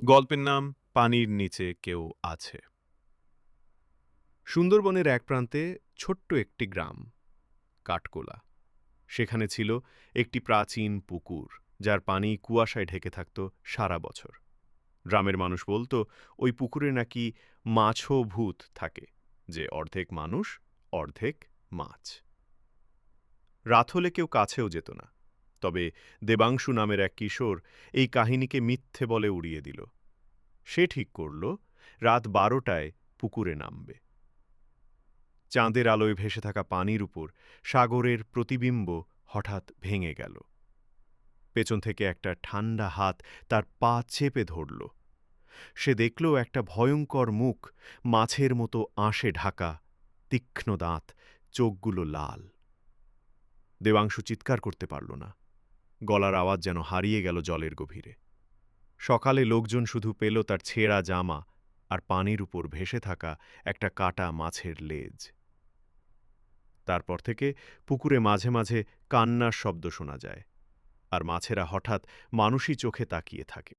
গল্পের নাম পানির নিচে কেউ আছে। সুন্দরবনের এক প্রান্তে ছোট্ট একটি গ্রাম, কাঠকোলা। সেখানে ছিল একটি প্রাচীন পুকুর, যার পানি কুয়াশায় ঢেকে থাকত সারা বছর। গ্রামের মানুষ বলতো ওই পুকুরে নাকি মাছও ভূত থাকে, যে অর্ধেক মানুষ অর্ধেক মাছ। রাত হলে কেউ কাছেও যেত না। তবে দেবাংশু নামের এক কিশোর এই কাহিনীকে মিথ্যে বলে উড়িয়ে দিল। সে ঠিক করল রাত 12টায় পুকুরে নামবে। চাঁদের আলোয় ভেসে থাকা পানির উপর সাগরের প্রতিবিম্ব হঠাৎ ভেঙে গেল। পেছন থেকে একটা ঠান্ডা হাত তার পা চেপে ধরল। সে দেখল একটা ভয়ঙ্কর মুখ, মাছের মতো আঁশে ঢাকা, তীক্ষ্ণ দাঁত, চোখগুলো লাল। দেবাংশু চিৎকার করতে পারল না। গলার আওয়াজ যেন হারিয়ে গেল জলের গভীরে। সকালে লোকজন শুধু পেল তার ছেঁড়া জামা আর পানির উপর ভেসে থাকা একটা কাটা মাছের লেজ। তারপর থেকে পুকুরে মাঝে মাঝে কান্নার শব্দ শোনা যায়, আর মাছেরা হঠাৎ মানুষই চোখে তাকিয়ে থাকে।